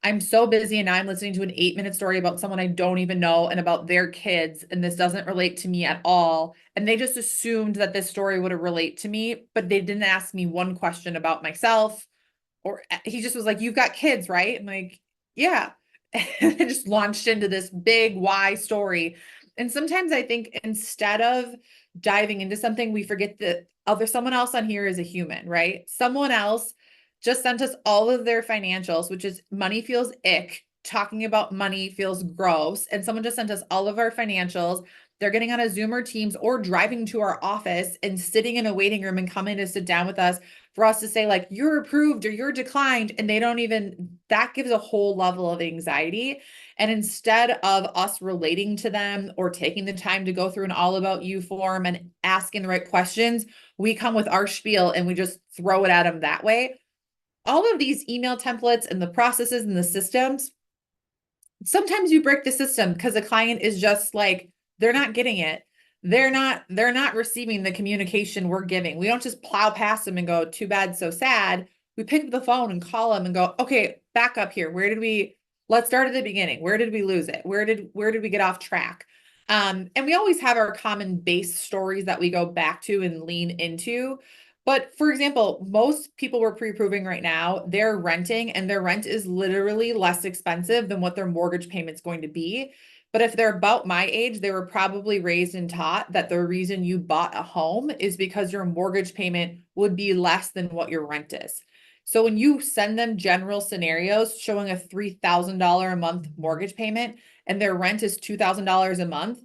I'm so busy and now I'm listening to an 8-minute story about someone I don't even know and about their kids, and this doesn't relate to me at all. And they just assumed that this story would relate to me, but they didn't ask me one question about myself. Or he just was like, you've got kids, right? I'm like, yeah. And it just launched into this big why story. And sometimes I think instead of diving into something, we forget that someone else on here is a human, right? Someone else just sent us all of their financials, which is money feels ick. Talking about money feels gross. And someone just sent us all of our financials. they're getting on a Zoom or Teams or driving to our office and sitting in a waiting room and coming to sit down with us for us to say like, you're approved or you're declined. And they don't even, that gives a whole level of anxiety. And instead of us relating to them or taking the time to go through an all about you form and asking the right questions, we come with our spiel and we just throw it at them that way. All of these email templates and the processes and the systems, sometimes you break the system because the client is just like, they're not getting it. They're not receiving the communication we're giving. We don't just plow past them and go, too bad, so sad. We pick up the phone and call them and go, okay, back up here. Let's start at the beginning. Where did we lose it? Where did we get off track? And we always have our common base stories that we go back to and lean into. But for example, most people we're pre-approving right now, they're renting and their rent is literally less expensive than what their mortgage payment's going to be. But if they're about my age, they were probably raised and taught that the reason you bought a home is because your mortgage payment would be less than what your rent is. So when you send them general scenarios showing a $3,000 a month mortgage payment and their rent is $2,000 a month,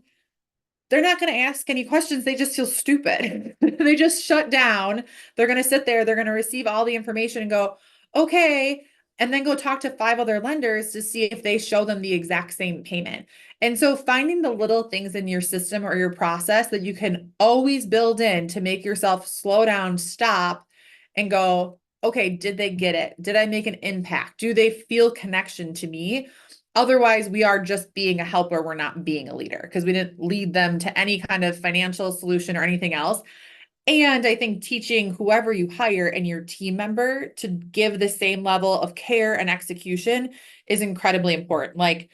they're not going to ask any questions. They just feel stupid. They just shut down. They're going to sit there. They're going to receive all the information and go, okay, and then go talk to 5 other lenders to see if they show them the exact same payment. And so finding the little things in your system or your process that you can always build in to make yourself slow down, stop, and go, okay, did they get it? Did I make an impact? Do they feel connection to me? Otherwise, we are just being a helper. We're not being a leader because we didn't lead them to any kind of financial solution or anything else. And I think teaching whoever you hire and your team member to give the same level of care and execution is incredibly important. Like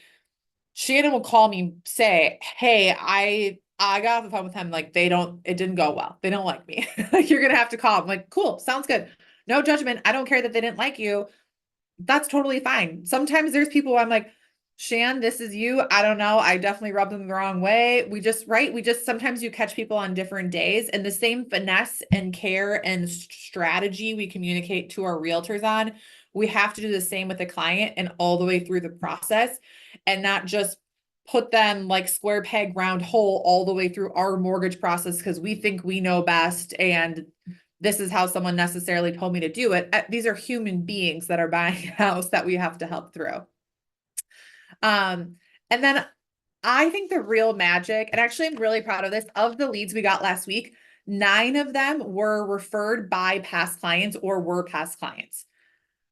Shannon will call me, say, hey, I got off the phone with him. Like it didn't go well. They don't like me. Like you're going to have to call. I'm like, cool, sounds good. No judgment. I don't care that they didn't like you. That's totally fine. Sometimes there's people where I'm like, Shan, this is you. I don't know. I definitely rubbed them the wrong way. Sometimes you catch people on different days and the same finesse and care and strategy we communicate to our realtors on, we have to do the same with the client and all the way through the process and not just put them like square peg round hole all the way through our mortgage process because we think we know best and this is how someone necessarily told me to do it. These are human beings that are buying a house that we have to help through. And then I think the real magic, and actually I'm really proud of this, of the leads we got last week, 9 of them were referred by past clients or were past clients.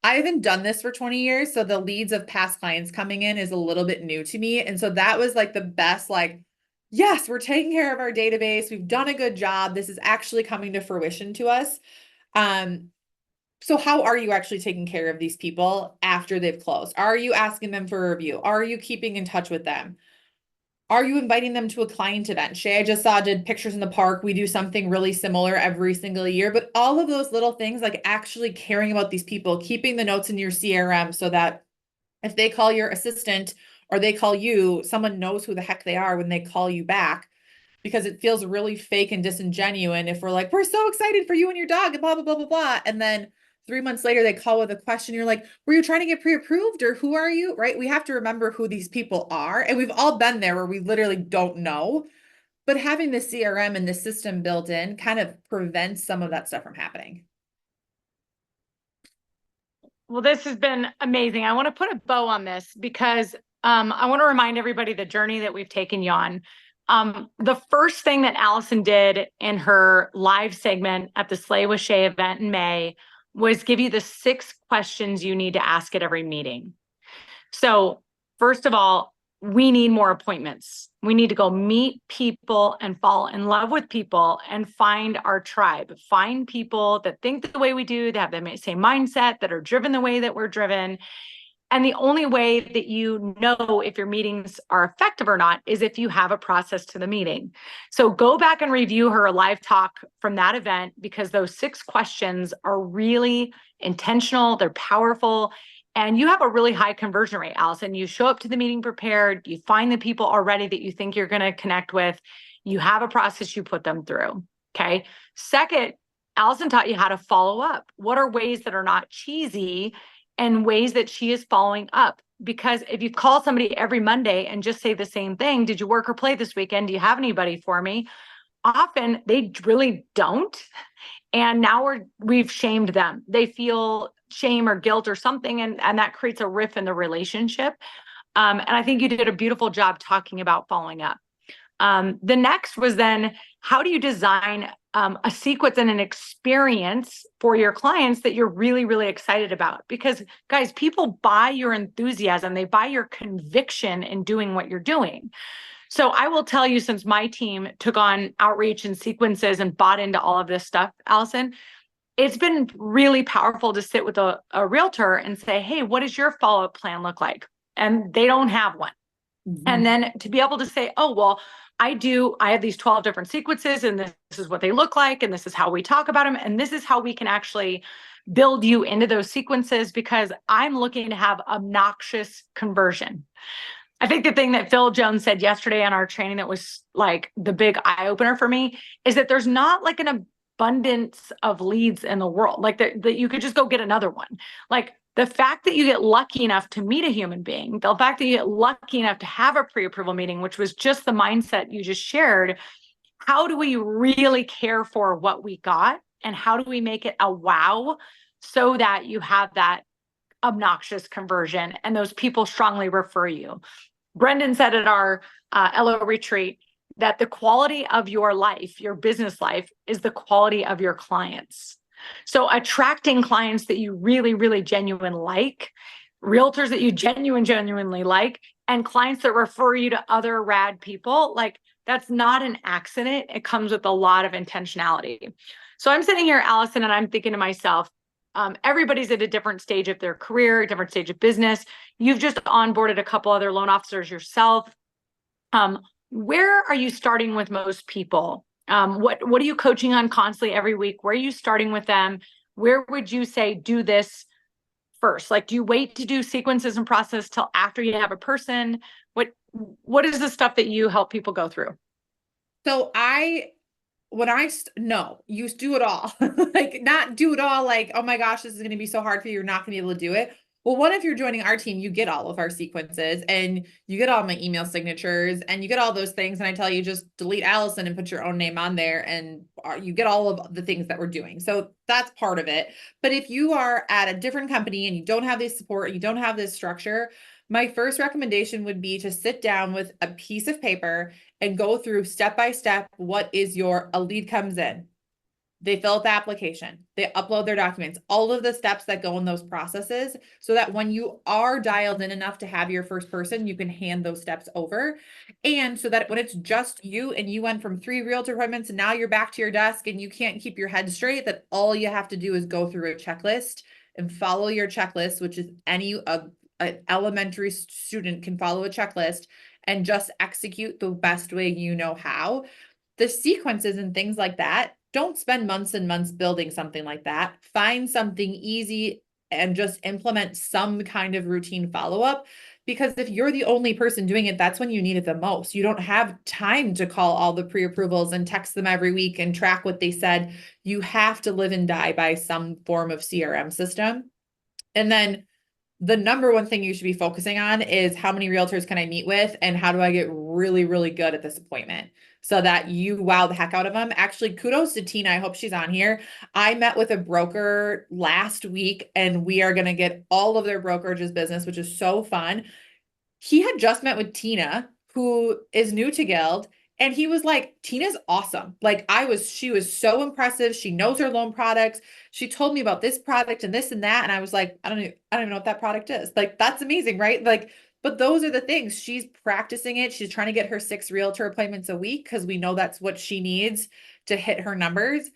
I haven't done this for 20 years, so the leads of past clients coming in is a little bit new to me. And so that was like the best, like, yes, we're taking care of our database. We've done a good job. This is actually coming to fruition to us. So how are you actually taking care of these people after they've closed? Are you asking them for a review? Are you keeping in touch with them? Are you inviting them to a client event? Shay, I just saw did pictures in the park. We do something really similar every single year, but all of those little things, like actually caring about these people, keeping the notes in your CRM so that if they call your assistant or they call you, someone knows who the heck they are when they call you back, because it feels really fake and disingenuous if we're like, we're so excited for you and your dog and blah, blah, blah, blah, blah. And then 3 months later, they call with a question. You're like, were you trying to get pre-approved or who are you? Right? We have to remember who these people are. And we've all been there where we literally don't know. But having the CRM and the system built in kind of prevents some of that stuff from happening. Well, this has been amazing. I want to put a bow on this because I want to remind everybody the journey that we've taken you on. The first thing that Allison did in her live segment at the Slay with Shay event in May was give you the 6 questions you need to ask at every meeting. So first of all, we need more appointments. We need to go meet people and fall in love with people and find our tribe. Find people that think the way we do, that have the same mindset, that are driven the way that we're driven. And the only way that you know if your meetings are effective or not is if you have a process to the meeting. So go back and review her live talk from that event because those 6 questions are really intentional, they're powerful, and you have a really high conversion rate, Allison. You show up to the meeting prepared, you find the people already that you think you're going to connect with, you have a process you put them through. Okay. Second, Allison taught you how to follow up. What are ways that are not cheesy and ways that she is following up? because if you call somebody every Monday and just say the same thing, did you work or play this weekend? Do you have anybody for me? Often they really don't. And now we've shamed them. They feel shame or guilt or something, and that creates a rift in the relationship. And I think you did a beautiful job talking about following up. The next was then, how do you design a sequence and an experience for your clients that you're really, really excited about? Because guys, people buy your enthusiasm, they buy your conviction in doing what you're doing. So I will tell you, since my team took on outreach and sequences and bought into all of this stuff, Allison, it's been really powerful to sit with a realtor and say, hey, what does your follow-up plan look like? And they don't have one. Mm-hmm. And then to be able to say, oh, well, I have these 12 different sequences, and this is what they look like, and this is how we talk about them, and this is how we can actually build you into those sequences, because I'm looking to have obnoxious conversion. I think the thing that Phil Jones said yesterday on our training that was like the big eye opener for me is that there's not like an abundance of leads in the world, like that you could just go get another one. Like the fact that you get lucky enough to meet a human being, the fact that you get lucky enough to have a pre-approval meeting, which was just the mindset you just shared. How do we really care for what we got? And how do we make it a wow so that you have that obnoxious conversion and those people strongly refer you? Brendan said at our LO retreat that the quality of your life, your business life, is the quality of your clients. So attracting clients that you really, really genuinely like, realtors that you genuinely like, and clients that refer you to other rad people, like that's not an accident. It comes with a lot of intentionality. So I'm sitting here, Allison, and I'm thinking to myself, everybody's at a different stage of their career, a different stage of business. You've just onboarded a couple other loan officers yourself. Where are you starting with most people? What are you coaching on constantly every week? Where are you starting with them? Where would you say do this first? Like, do you wait to do sequences and process till after you have a person? What is the stuff that you help people go through? So no, you do it all. Like not do it all like, oh my gosh, this is going to be so hard for you. You're not going to be able to do it. Well, what if you're joining our team, you get all of our sequences and you get all my email signatures and you get all those things. And I tell you, just delete Allison and put your own name on there and you get all of the things that we're doing. So that's part of it. But if you are at a different company and you don't have this support, you don't have this structure, my first recommendation would be to sit down with a piece of paper and go through step by step. A lead comes in, they fill out the application, they upload their documents, all of the steps that go in those processes, so that when you are dialed in enough to have your first person, you can hand those steps over. And so that when it's just you and you went from 3 realtor appointments and now you're back to your desk and you can't keep your head straight, that all you have to do is go through a checklist and follow your checklist, which is an elementary student can follow a checklist, and just execute the best way you know how. The sequences and things like that, don't spend months and months building something like that. Find something easy and just implement some kind of routine follow-up. Because if you're the only person doing it, that's when you need it the most. You don't have time to call all the pre-approvals and text them every week and track what they said. You have to live and die by some form of CRM system. And then the number one thing you should be focusing on is how many realtors can I meet with and how do I get really, really good at this appointment so that you wow the heck out of them. Actually, kudos to Tina. I hope she's on here. I met with a broker last week and we are going to get all of their brokerage's business, which is so fun. He had just met with Tina, who is new to Guild. And he was like, Tina's awesome. She was so impressive. She knows her loan products. She told me about this product and this and that. And I was like, I don't even know what that product is. Like, that's amazing, right? Like, but those are the things. She's practicing it. She's trying to get her 6 realtor appointments a week because we know that's what she needs to hit her numbers.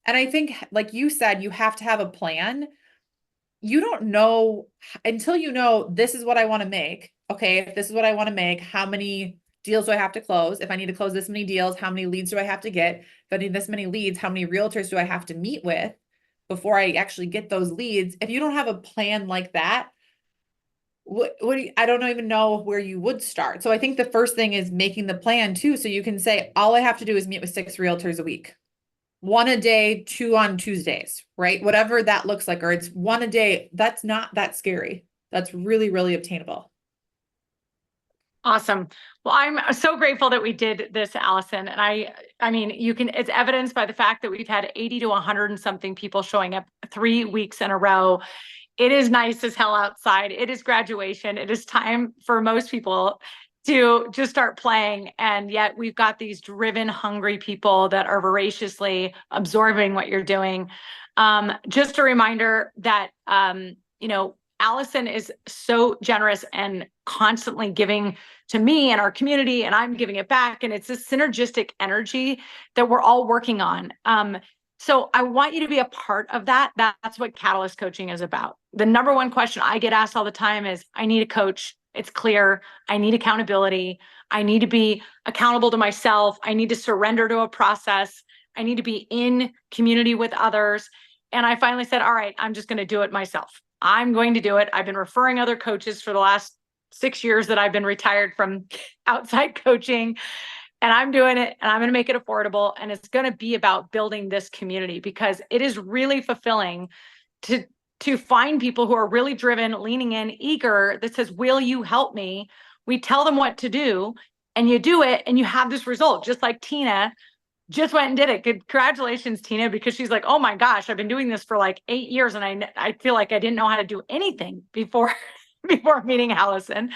And I think, like you said, you have to have a plan. You don't know until you know this is what I want to make. Okay, if this is what I want to make, how many deals do I have to close? If I need to close this many deals, how many leads do I have to get? If I need this many leads, how many realtors do I have to meet with before I actually get those leads? If you don't have a plan like that, I don't even know where you would start. So I think the first thing is making the plan too. So you can say, all I have to do is meet with 6 realtors a week. 1 a day, 2 on Tuesdays, right? Whatever that looks like, or it's 1 a day. That's not that scary. that's really, really obtainable. Awesome. Well, I'm so grateful that we did this, Allison. And I mean, it's evidenced by the fact that we've had 80 to 100 and something people showing up 3 weeks in a row. It is nice as hell outside. It is graduation. It is time for most people to just start playing. And yet we've got these driven, hungry people that are voraciously absorbing what you're doing. Just a reminder that, Allison is so generous and constantly giving to me and our community, and I'm giving it back. And it's this synergistic energy that we're all working on. So I want you to be a part of that. That's what Catalyst Coaching is about. The number one question I get asked all the time is, I need a coach. It's clear. I need accountability. I need to be accountable to myself. I need to surrender to a process. I need to be in community with others. And I finally said, all right, I'm just going to do it myself. I'm going to do it. I've been referring other coaches for the last 6 years that I've been retired from outside coaching. And I'm doing it, and I'm going to make it affordable. And it's going to be about building this community, because it is really fulfilling to find people who are really driven, leaning in, eager, that says, will you help me? We tell them what to do, and you do it, and you have this result. Just like Tina just went and did it. Congratulations, Tina, because she's like, oh my gosh, I've been doing this for like 8 years, and I feel like I didn't know how to do anything before before meeting Allison.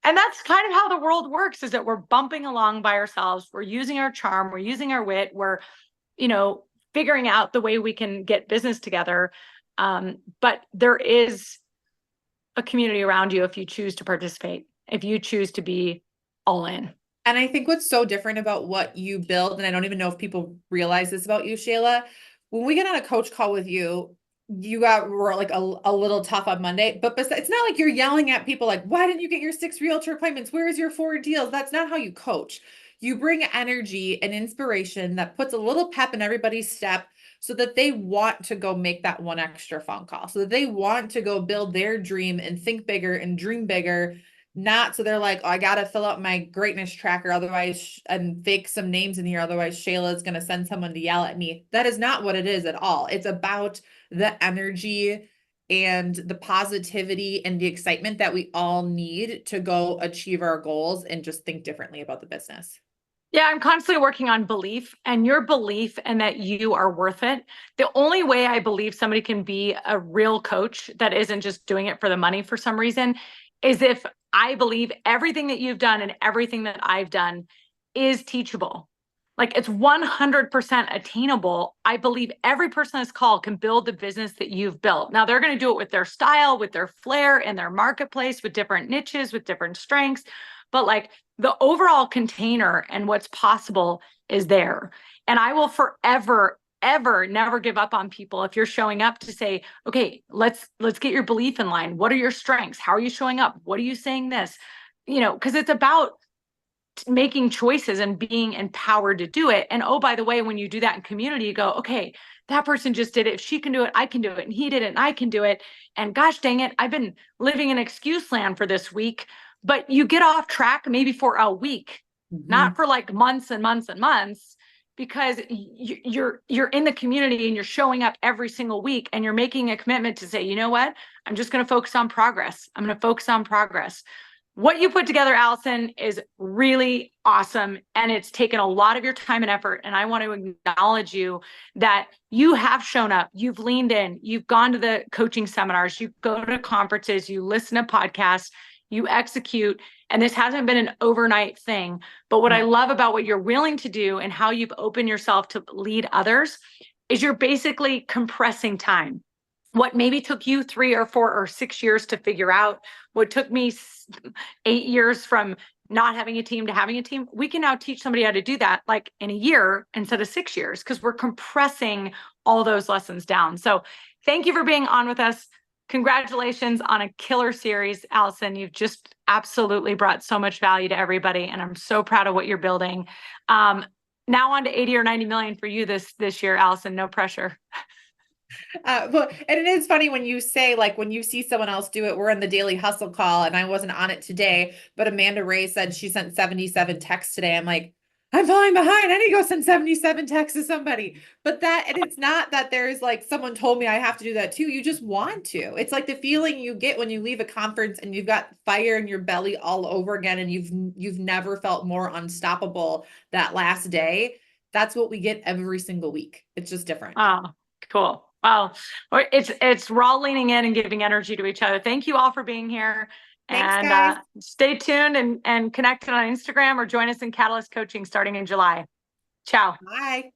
And that's kind of how the world works, is that we're bumping along by ourselves. We're using our charm. We're using our wit. We're, figuring out the way we can get business together. But there is a community around you if you choose to participate, if you choose to be all in. And I think what's so different about what you build, and I don't even know if people realize this about you, Shayla, when we get on a coach call with you, were like a little tough on Monday, but it's not like you're yelling at people like, why didn't you get your 6 realtor appointments? Where's your 4 deals? That's not how you coach. You bring energy and inspiration that puts a little pep in everybody's step, so that they want to go make that one extra phone call, so that they want to go build their dream and think bigger and dream bigger. Not so they're like, oh, I got to fill out my greatness tracker, otherwise, and fake some names in here. Otherwise, Shayla is going to send someone to yell at me. That is not what it is at all. It's about the energy and the positivity and the excitement that we all need to go achieve our goals and just think differently about the business. Yeah, I'm constantly working on belief, and your belief and that you are worth it. The only way I believe somebody can be a real coach that isn't just doing it for the money for some reason is if I believe everything that you've done and everything that I've done is teachable. Like, it's 100% attainable. I believe every person on this call can build the business that you've built. Now, they're going to do it with their style, with their flair, in their marketplace, with different niches, with different strengths. But like, the overall container and what's possible is there. And I will forever, ever never give up on people if you're showing up to say, okay, let's get your belief in line. What are your strengths? How are you showing up? What are you saying this? Because it's about making choices and being empowered to do it. And oh, by the way, when you do that in community, you go, okay, that person just did it. If she can do it, I can do it. And he did it, and I can do it. And gosh dang it, I've been living in excuse land for this week. But you get off track maybe for a week, not for like months and months and months, because you're in the community and you're showing up every single week, and you're making a commitment to say, you know what, I'm just going to focus on progress. I'm going to focus on progress. What you put together, Allison, is really awesome. And it's taken a lot of your time and effort. And I want to acknowledge you that you have shown up. You've leaned in. You've gone to the coaching seminars. You go to conferences. You listen to podcasts. You execute. And this hasn't been an overnight thing. But what I love about what you're willing to do and how you've opened yourself to lead others is you're basically compressing time. What maybe took you 3 or 4 or 6 years to figure out, what took me 8 years from not having a team to having a team, we can now teach somebody how to do that like in a year instead of 6 years, because we're compressing all those lessons down. So thank you for being on with us. Congratulations on a killer series, Allison. You've just absolutely brought so much value to everybody, and I'm so proud of what you're building. Now on to 80 or 90 million for you this year, Allison. No pressure. Well, and it is funny when you say, like, when you see someone else do it, we're in the daily hustle call, and I wasn't on it today, but Amanda Ray said she sent 77 texts today. I'm like, I'm falling behind. I need to go send 77 texts to somebody. But that, and it's not that there's like someone told me I have to do that too. You just want to. It's like the feeling you get when you leave a conference and you've got fire in your belly all over again and you've never felt more unstoppable that last day. That's what we get every single week. It's just different. Oh, cool. Well, we're all leaning in and giving energy to each other. Thank you all for being here. Thanks, And guys. stay tuned and connect on Instagram or join us in Catalyst Coaching starting in July. Ciao. Bye.